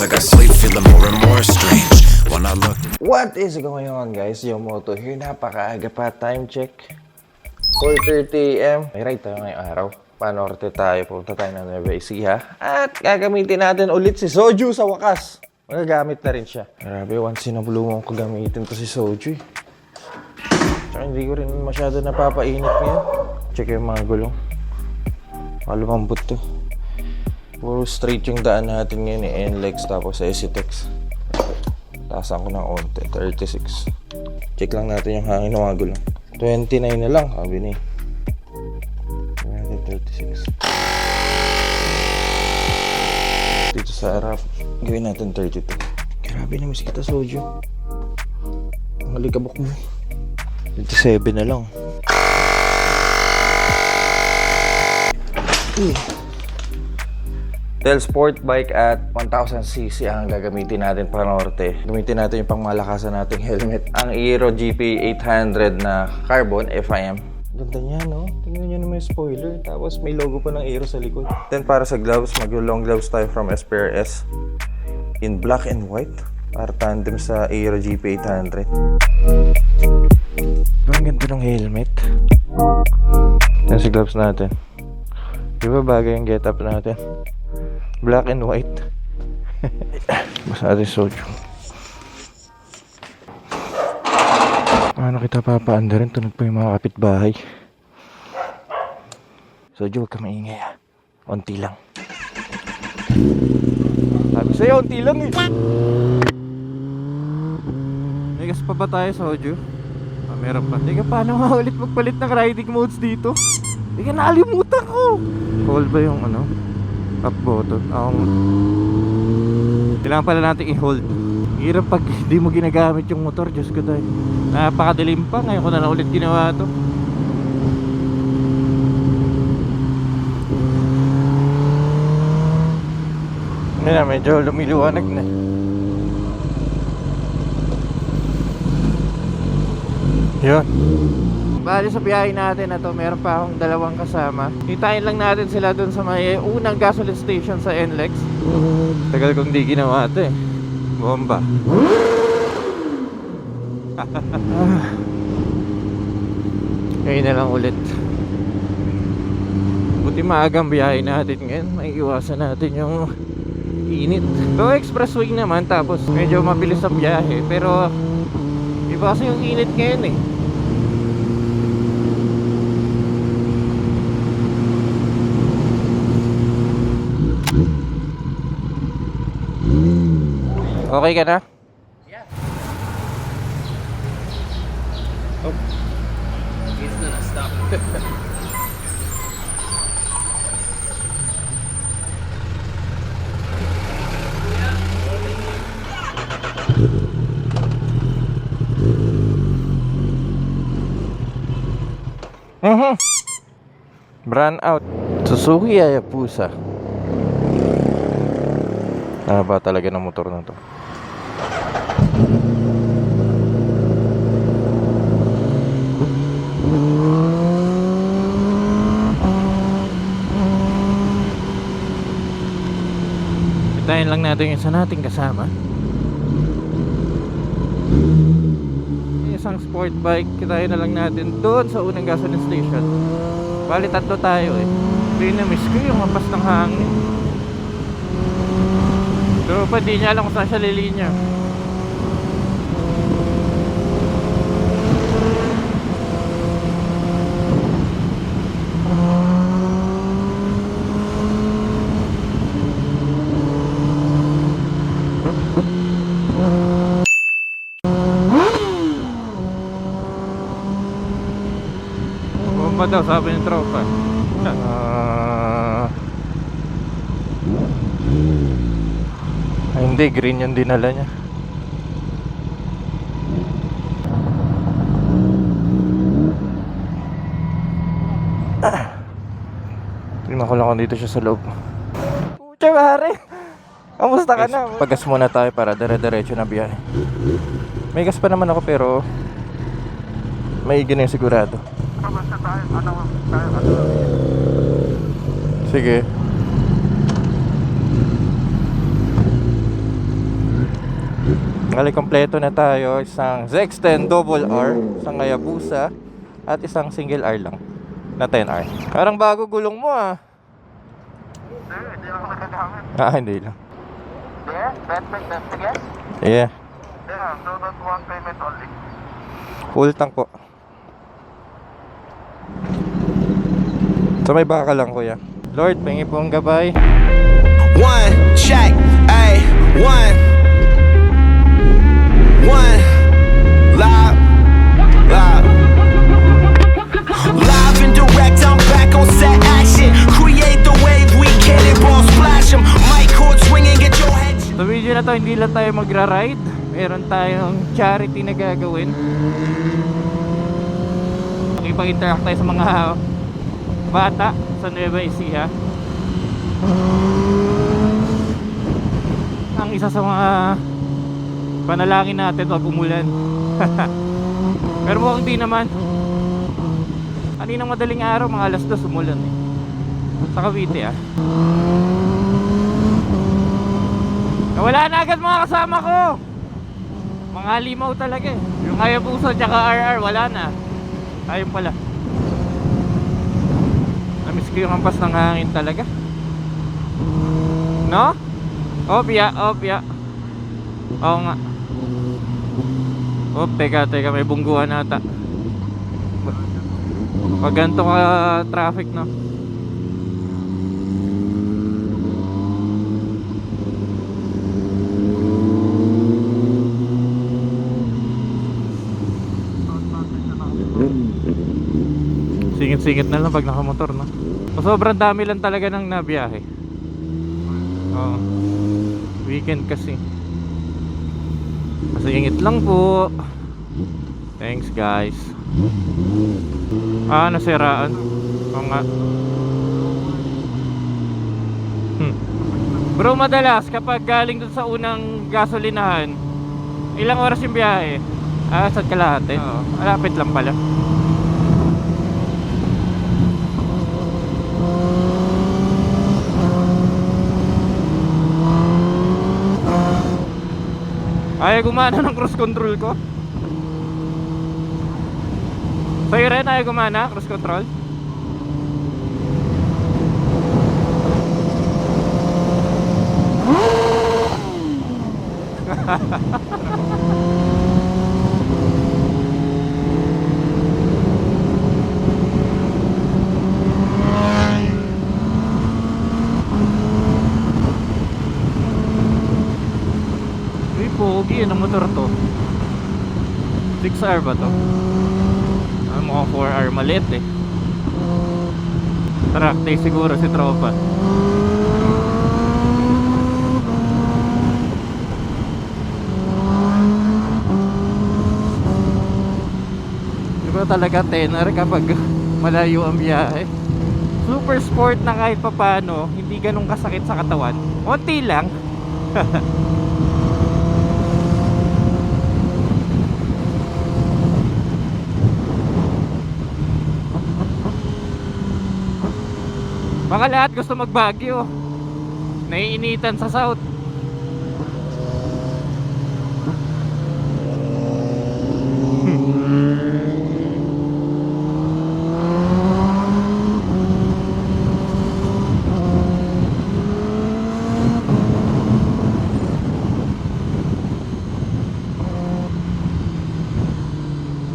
like I sleep, feeling more and more strange when I look. What is going on, guys? Yomoto here. Napakaaga pa. Time check 4:30 AM. May ride tayo ngayong araw. Panorte tayo. Punta tayo ng Nueva Ecija. At gagamitin natin ulit si Soju sa wakas. Magagamit na rin siya. Grabe, once in a blue moon ko gamitin to si Soju eh. Tsaka hindi ko rin masyado napapainit ngayon. Check yung mga gulong. Malumambot to. Puro straight yung daan natin ngayon eh. NLEX tapos SCTEX. Taasan ko ng onte. 36. Check lang natin yung hangin ng mga gulong. 29 na lang. Sabi ni. 36. Dito sa harap. Gawin natin 32. Grabe na mas kita, Soju. Ang halikabok mo. 27 na lang. Tel Sport Bike at 1000cc ang gagamitin natin Panorte. Gamitin natin yung pangmalakasan nating helmet. Ang Aero GP 800 na carbon FIM. Ganda niya, no? Tingnan nyo naman yung spoiler. Tapos may logo pa ng Aero sa likod. Then para sa gloves, mag-long gloves tayo from SPRS in black and white. Para tandem sa Aero GP 800. Ang ganda ng helmet. Yan si gloves natin. Di ba bagay yung get up natin? Black and white. Basta natin Soju. Paano kita papaanda rin? Tunog pa yung mga kapitbahay. Soju, huwag ka maingay ha. Unti lang. Sabi sa'yo, unti lang eh. Negas pa ba tayo, Soju? Meron pa. Teka, paano nga ulit magpalit ng riding modes dito? Teka, nakalimutan ko. Call ba yung ano? Up button. Kailangan pala natin i-hold. Hirap pag hindi mo ginagamit yung motor. Diyos ko dahil napakadilim pa. Ngayon ko na lang ulit ginawa to. Ngayon na, medyo lumiliwanag na. Yun. Bali sa biyahe natin na to, meron pa akong dalawang kasama. Hitain lang natin sila dun sa may unang gasoline station sa NLEX. Tagal kong di ginawa ito eh. Bomba. Ngayon na lang ulit. Buti maagang biyahe natin ngayon. May iwasan natin yung init. Go expressway naman, tapos medyo mabilis ang biyahe. Pero iba kasi yung init ngayon eh. Okay ka na? Yeah. Oh. He's gonna stop. Brand out. Suzuki Hayabusa. Ano ba talaga ng motor na to? Hintayin lang natin yung isa nating kasama. Isang sport bike. Hintayin na lang natin doon sa unang gasoline station. Bali tatlo tayo eh. Hindi na miss ko yung hampas ng hangin. Pero pa di niya alam kung saan siya lilinya. Bomba daw, sabi ng tropa. Ay, hindi, green yung dinala niya. Tingnan ko lang kung dito siya sa loob. Pucha, pare! Kamusta ka na? Pagas muna tayo para dire-diretso na biyahe. May gas pa naman ako pero maigi na yung sigurado. Basta tayo, ano. Sige. Bali, kompleto na tayo. Isang ZX-10 double R, isang Hayabusa, at isang single R lang na 10R. Parang bago gulong mo ah. Hindi ako nagagamit. Hindi lang. Yeah, that yes? Yeah. Yeah, so that one payment only. Full tank po. So may baka lang kuya. Lord, pengi pong gabay. One, check, ay, one, live, live and direct, I'm back on set action, create the wave, we get it, ball splash 'em, mic cord swinging, get your head. Sa video na to, hindi lang tayo magra-ride. Meron tayong charity na gagawin. Makipag-interact tayo sa mga bata sa Nueva Ecija. Ang isa sa mga panalangin natin, wag umulan. Pero mukhang di naman. Kaninang madaling araw, mga alas 2 umulan eh. Sa Cavite ah. Nawala na agad mga kasama ko. Mga limaw talaga eh. Yung Hayabusa tsaka RR wala na. Ayun pala. Namiss ko yung hampas ng hangin talaga. No? Opya. Oo nga. Teka, may bungguan ata. Pag ganito ka traffic, no? Singit-singit na lang pag nakamotor, no? Sobrang dami lang talaga ng nabiyahe. Oo. Weekend kasi. Masingit lang po. Thanks guys. Nasiraan. Oo nga. Bro, madalas kapag galing dun sa unang gasolinahan, ilang oras yung biyahe? Sa kalahati. Oo. Malapit lang pala. Ayaw gumana ng cruise control ko. Sa'yo rin ayaw gumana cruise control. Pogi yun ang motor to. 6R ba to? Mukhang 4R, maliit eh. Track day siguro si tropa. Diba talaga tenor kapag malayo ang biyahe. Super sport na kahit papano, hindi ganun kasakit sa katawan. Konti lang. Baka lahat gusto mag-Baguio. Naiinitan sa south.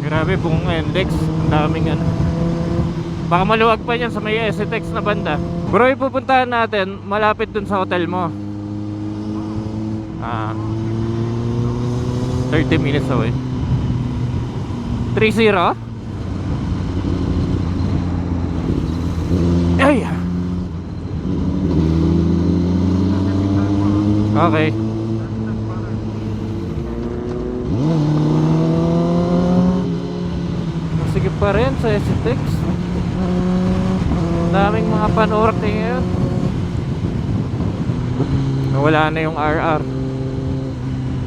Grabe, buong index. Ang daming ano. Baka maluwag pa yan sa may STX na banda. Bro, ipupuntahan natin malapit dun sa hotel mo. 30 minutes away. 30? Ay! Okay. Sige pa rin sa STX. Daming mga panork na ngayon. Nawala na yung RR.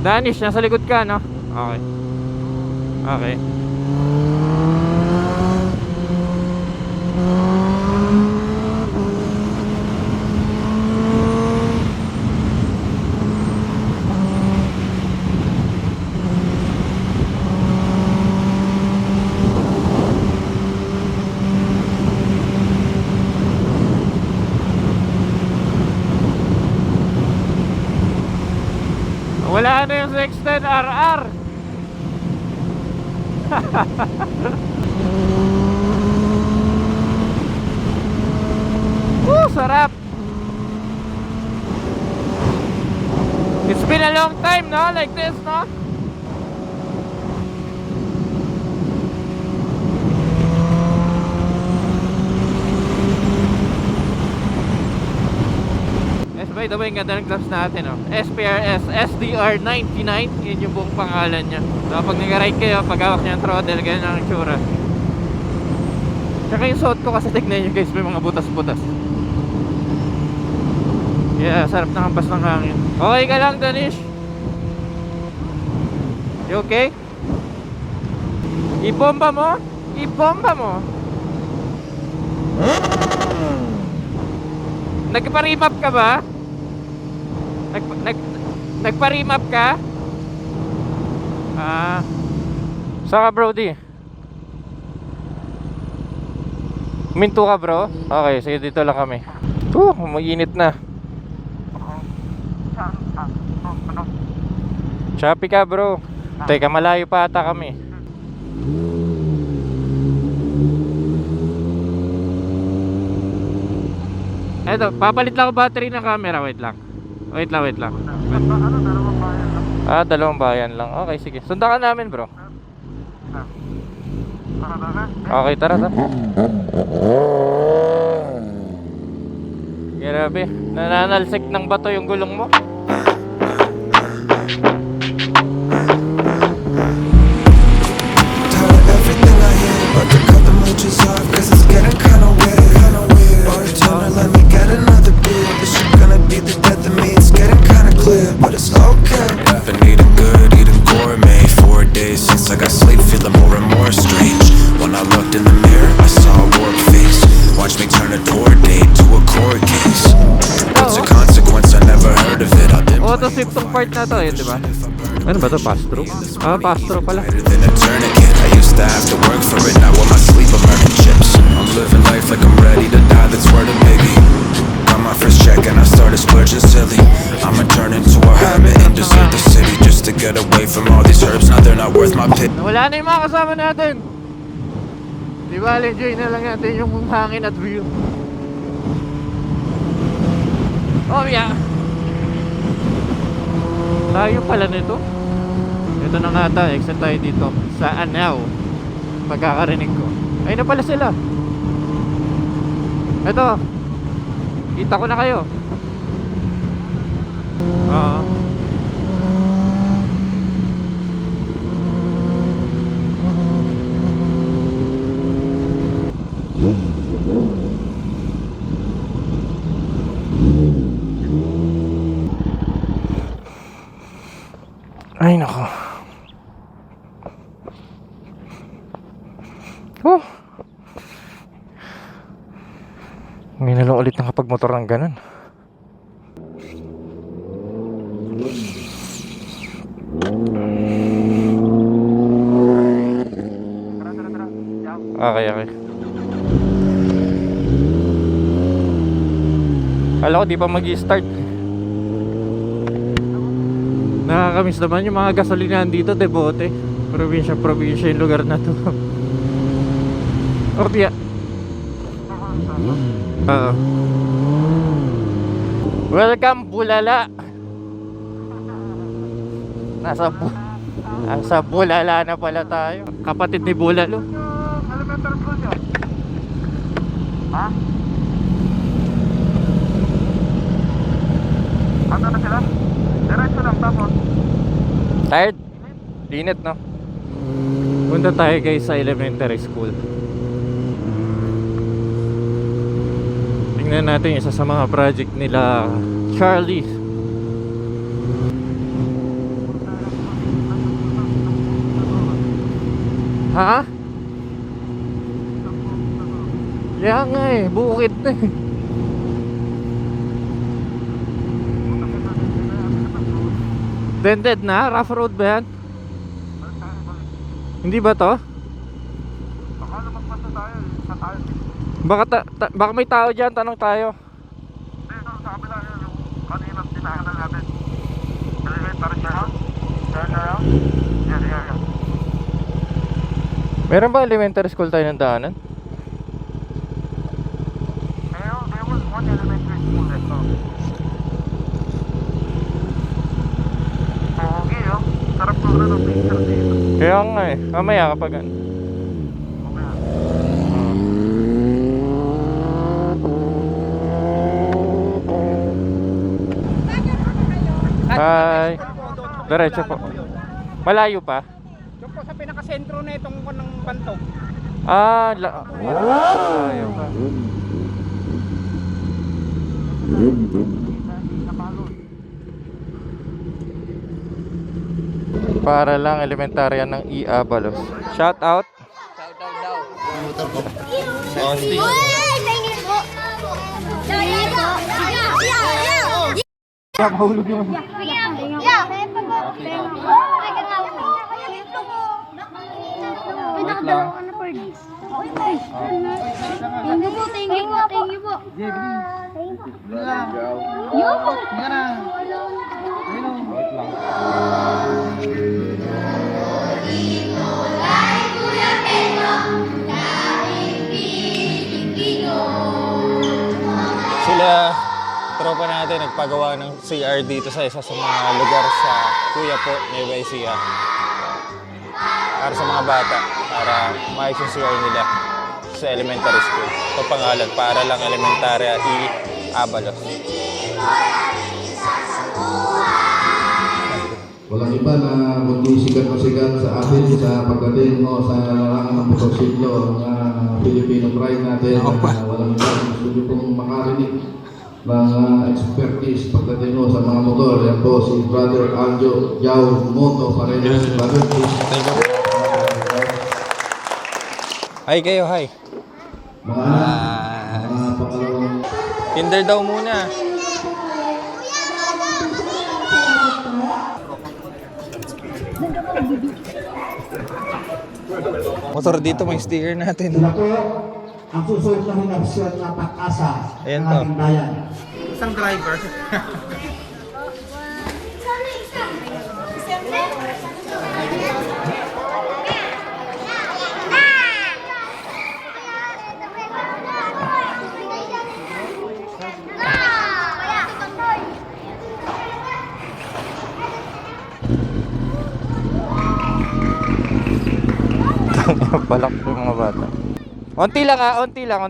Danish, nasa likod ka, no? Okay. Okay. Wala na yung 610 RR. Sarap. It's been a long time, no? Like this, no? Yes, by the way, ganda ng gloves natin, no? SPRS SDR99. Yun yung buong pangalan niya. So, pag nag-ride kayo, pag hawak niya ang throttle, ganyan ang itsura. Tsaka yung suot ko kasi tignan nyo guys, may mga butas-butas. Yeah, sarap na kampas ng hangin. Okay ka lang, Danish? You okay? Ibomba mo? Ibomba mo? Nagpa-remap ka ba? Nagpa-remap ka? Saka Brody? Minto ka bro? Okay, sige dito lang kami. Mag-init na. Choppy ka bro. Teka, malayo pa ata kami. Eto, papalit lang ako battery ng camera. Wait lang. Wait lang. Dalawang bayan lang. Okay, sige. Sundan ka namin bro. Okay, tara. Grabe, nananalsik ng bato yung gulong mo. Auto-sweep tong part na to, yun, diba? Ano ba to? Pass-through? Pass-through pala. I used to have to work for it. Now on my sleep I'm earning chips. I'm living life like I'm ready to die. That's word of baby. Got my first check and I started splurging silly. I'ma turn into a hermit and desert the city just to get away from all these herbs. Now they're not worth my pit. Wala na yung mga kasama natin. Di ba, enjoy na lang natin yung hangin at view. Oh yeah. Layo pala nito. Ito na nga tayo, exit tayo dito sa Anao. Pagkakarinig ko. Ayun na pala sila. Ito. Kita ko na kayo. Ay nako. Ngayon na lang ulit nakapagmotor ng ganun. Okay. Kala ko di pa mag-i-start. Nakakamiss naman yung mga gasolinahan dito, Debote. Probinsya yung lugar na to. Ordia. Welcome Bulala. Nasa Bulala na pala tayo. Kapatid ni Bulalo. Elementary school nyo? Ha? Ano na sila? Diretso lang tapos. Tired? Init, no? Punta tayo guys sa elementary school. Tingnan natin isa sa mga project nila Charlie. Ha? Kaya nga bukid na Dented na? Rough road ba yan? Hindi ba to? Baka lumagpas na tayo. Sa tayo. Baka may tao dyan, tanong tayo. Dito sa kabila yun. Yung kanina tinahanan natin. Elementary Turn around. Turn around. Yeah. Meron ba elementary school tayo ng daanan? There was one elementary school that okay, oh. Sarap ko na ng picture dito. Kaya nga eh. Mamaya kapag ano. Hi. Diretso po. Malayo pa? Doon po sa pinakasentro na itong ng bantog. Malayo pa. Para lang elementarya ng Iabalos. Shout out. Sila tropa natin nagpagawa ng CR dito sa isa sa mga lugar sa Kuya po, Nueva Ecija. Para sa mga bata, para maayos yung CR nila sa elementary school. Ito pangalan, para lang elementarya Iabalos. Walang iba na kundi sigat na sigat sa atin sa pagdating mo sa larangan ng motorsiklo ng Filipino pride natin. Walang iba na gusto pong makarinig ng expertise pagdating mo sa mga motor. Yan po si Brother Aljo Yao Moto Paredes. Brother, please. Thank you. Hi kayo, hi. Mga pangalawang Kinder daw muna. Motor dito, may sticker natin. Sila po ang susunod na henerasyon ng pag-asa Ayan ng po. ating bayan. Isang driver. Balak po yung mga bata. Onti lang ah, onti lang.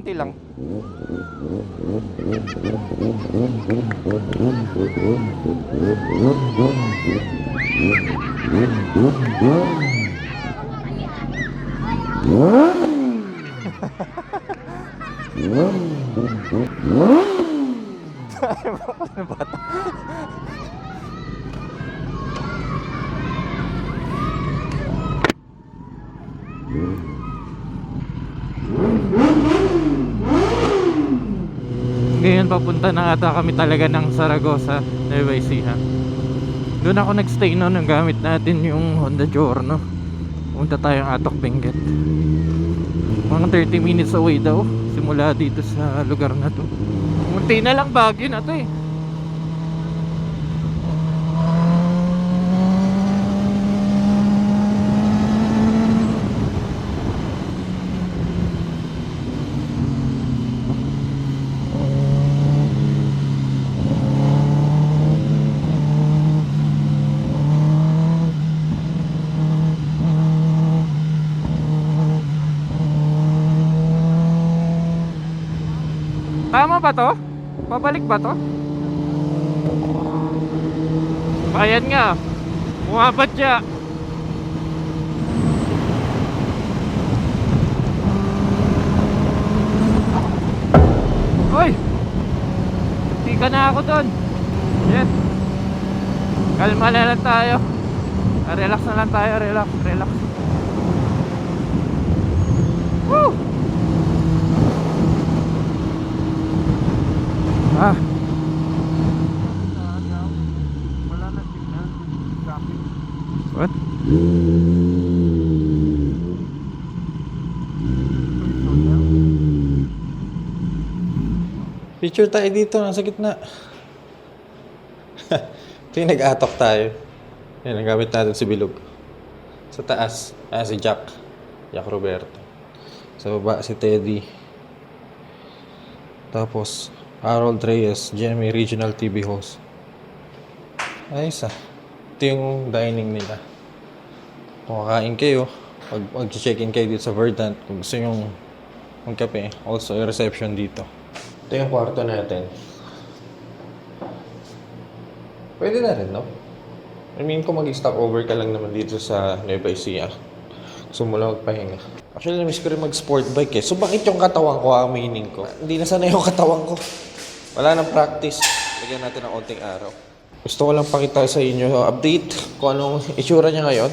Ngayon papunta na ata kami talaga ng Zaragoza, Nueva Ecija. Doon ako nagstay noon, yung gamit natin yung Honda Giorno. Punta tayong Atok Benguet. Mga 30 minutes away daw simula dito sa lugar na to. Munti na lang Baguio na to eh. Tama ba to? Pabalik ba to? Ayan nga. Bumabat siya. Uy! Tika na ako doon. Yan. Kalma na lang tayo. Relax na lang tayo. Relax. Woo! Ah. Wala na signal. Traffic. What? Picture tayo dito, nasa gitna. Ito yung nag-atok tayo. Yan, nagamit natin si Bilog. Sa taas, si Jack Roberto. Sa baba, si Teddy. Tapos, Harold Reyes, GMA Regional TV host. Ayos ah. Ito yung dining nila. Kung kakain kayo, mag-check-in kayo dito sa Verdant. Kung gusto nyo magkape, also yung reception dito. Ito yung kwarto natin. Pwede na rin, no? I mean, kung mag-stop over ka lang naman dito sa Nueva Ecija, gusto mo lang magpahinga. Actually, namiss ko rin mag-sport bike eh. So, bakit yung katawan ko, aminin ko? Hindi na sana yung katawan ko. Wala nang practice. Lagyan natin ng onting araw. Gusto ko lang pakita sa inyo, update kung anong itsura niya ngayon.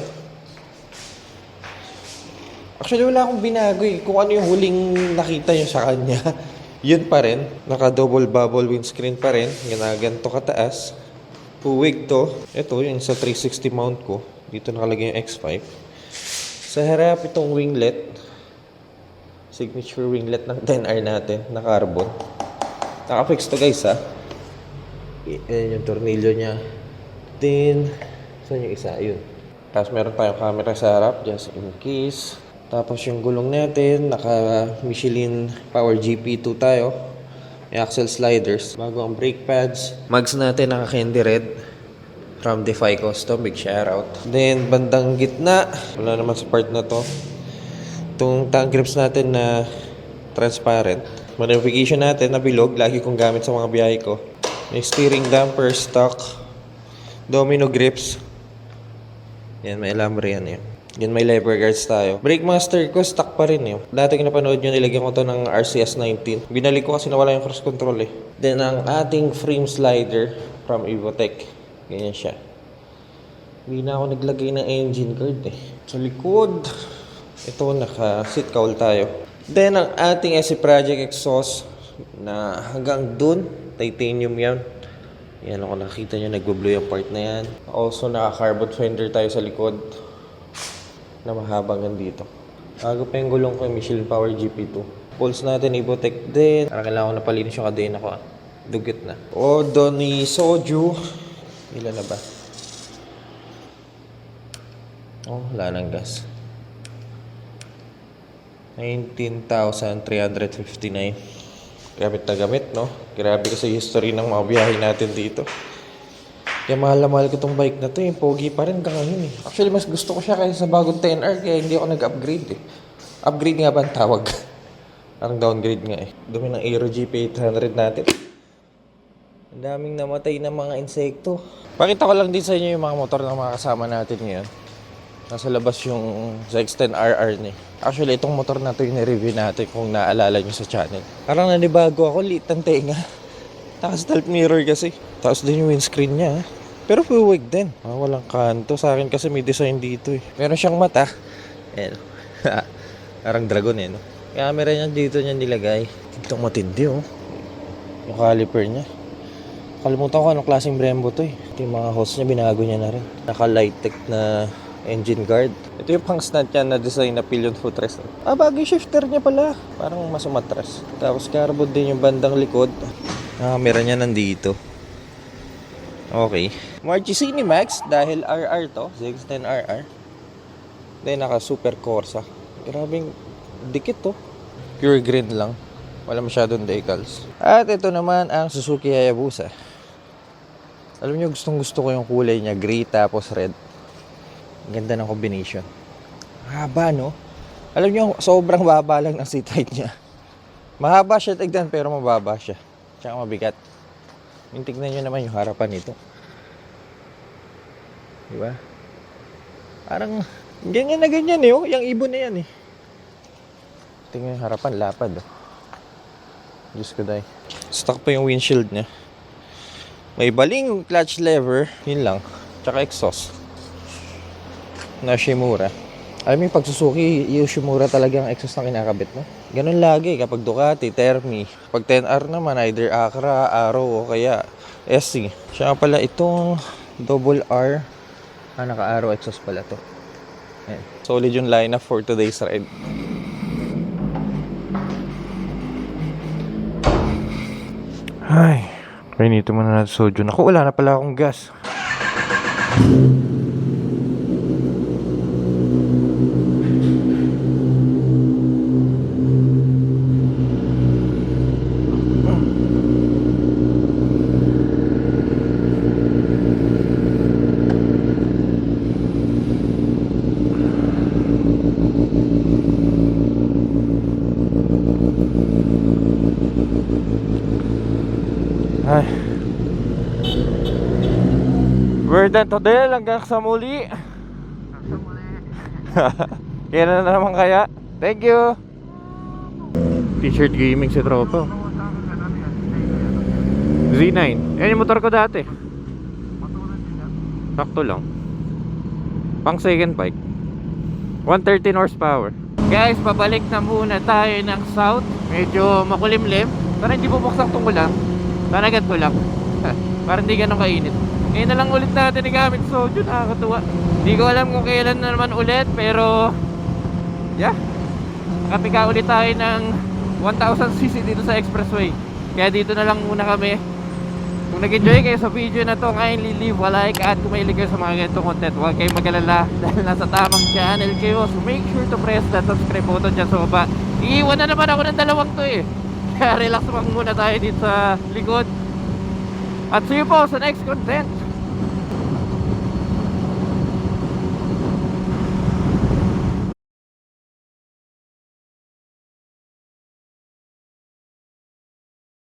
Actually, wala akong binago eh. Kung ano yung huling nakita niyo sa kanya, yun pa rin. Naka-double bubble windscreen pa rin. Ginaganto kataas. Puwig to. Ito, yung sa 360 mount ko. Dito nakalagay yung X5. Sa harap itong winglet. Signature winglet ng 10R natin na carbon. Naka-fix to guys ha. Ayan yung tornilyo niya. Then, saan yung isa? Ayun. Tapos meron tayong camera sa harap just in case. Tapos yung gulong natin, naka Michelin Power GP2 tayo. May axle sliders. Bago ang brake pads. Mags natin naka candy red. From Defy Custom, big shoutout. Then bandang gitna, wala naman sa part na to. Itong tank grips natin na transparent. Modification natin na bilog, lagi kong gamit sa mga biyahe ko. May steering damper stock. Domino grips. Yan, may alambre yan yun. Yan, may lever guards tayo. Brake master ko, stock pa rin yun. Dati kung napanood nyo, nilagyan ko to ng RCS19. Binalik ko kasi nawala yung cross control eh. Then, ang ating frame slider from Evotech. Ganyan siya. Hindi na ako naglagay ng engine guard eh. Sa likod, ito, naka-seat cowl tayo. Then, ang ating SC Project exhaust na hanggang dun, titanium yan. Yan, ako nakita nyo, nagbo-blue yung part na yan. Also, naka-carbon fender tayo sa likod na mahabang dito. Bago pa yung gulong ko yung Michelin Power GP2. Pulse natin, Evotech din. Parang kailangan ko na palinis yung kadena ko. Dugit na. Odo ni Soju. Ilan na ba? Oh, wala nang gas. 19,359. Gamit na gamit, no? Grabe kasi history ng mga biyahe natin dito. Kaya mahal na mahal ko tong bike na to eh. Pogi pa rin ngayon eh. Actually, mas gusto ko siya kaysa sa bagong 10R kaya hindi ako nag-upgrade eh. Upgrade nga ba ang tawag? Parang downgrade nga eh. Dumi ng Aero GP800 natin. Ang daming namatay na mga insekto. Pakita ko lang din sa inyo yung mga motor na mga kasama natin ngayon. Nasa labas yung ZX-10RR ni. Actually, itong motor na to yung nireview natin kung naalala nyo sa channel. Parang nanibago ako, liit ng tenga. Naka-stealth mirror kasi. Tapos din yung windscreen niya. Pero puwig din. Walang kanto. Sa akin kasi may design dito eh. Meron siyang mata. Ayan. Parang dragon eh, no? Camera niya dito niya nilagay. Itong matindi oh. Yung caliper niya. Kalimutan ko anong klaseng Brembo to eh. Ito yung mga hose niya, binago niya na rin. Naka-light-tech na engine guard. Ito yung pang stunt niya na design na pillion footrest. Bagay shifter niya pala. Parang mas umatras. Tapos carbon din yung bandang likod. Camera niya nandito. Okay. Marchi Cinemax dahil RR to. ZX-10RR. Then naka Super Corsa. Grabing dikit to. Pure green lang. Wala masyadong decals. At ito naman ang Suzuki Hayabusa. Alam niyo, gustong gusto ko yung kulay niya. Gray tapos red. Ganda ng combination. Haba, no? Alam niyo, sobrang baba lang ng seat height niya. Mahaba siya tignan pero mababa siya. Tsaka mabigat. Tingnan niyo naman yung harapan nito. Diba? Parang ganyan na ganyan eh. Oh. Yung ibon na yan eh. Tingnan yung harapan, lapad. Oh. Diyos ko dahi. Stock pa yung windshield niya. May baling clutch lever. Yun lang. Tsaka exhaust. Na Shimura. Alam mo yung pag Suzuki, yung Shimura talaga ang exhaust na kinakabit mo. Ganun lagi kapag Ducati, Termi. Pag 10R naman, either Acra, Arrow, o kaya SC. Siya pala itong double R. Naka-Arrow exhaust pala to. Ayan. Solid yung lineup for today's ride. Ay, kainito muna natin soju. Naku, wala na pala akong gas. We're done today. Hanggang sa muli. Kailan na naman kaya? Thank you. T-shirt gaming si tropa. Z9. Yan yung motor ko dati. Sakto lang. Pang second bike. 113 horsepower. Guys, pabalik na muna tayo ng south. Medyo makulimlim. Para hindi bubuksak tong ulan. Tanagat ko lang. Para hindi ganun kainit. Ngayon na lang ulit natin igamit soju. Nakakatuwa. Hindi ko alam kung kailan na naman ulit. Pero yeah, nakapika ulit tayo ng 1000cc dito sa expressway. Kaya dito na lang muna kami. Kung nag-enjoy kayo sa video na to, kindly leave a like. At kung mahilig kayo sa mga ganitong content, huwag kayong mag-alala dahil nasa tamang channel kayo. So make sure to press that subscribe button dyan sa baba. Iiwan na naman ako ng dalawang to eh. Kaya relax lang muna tayo dito sa likod. At see you po sa next content.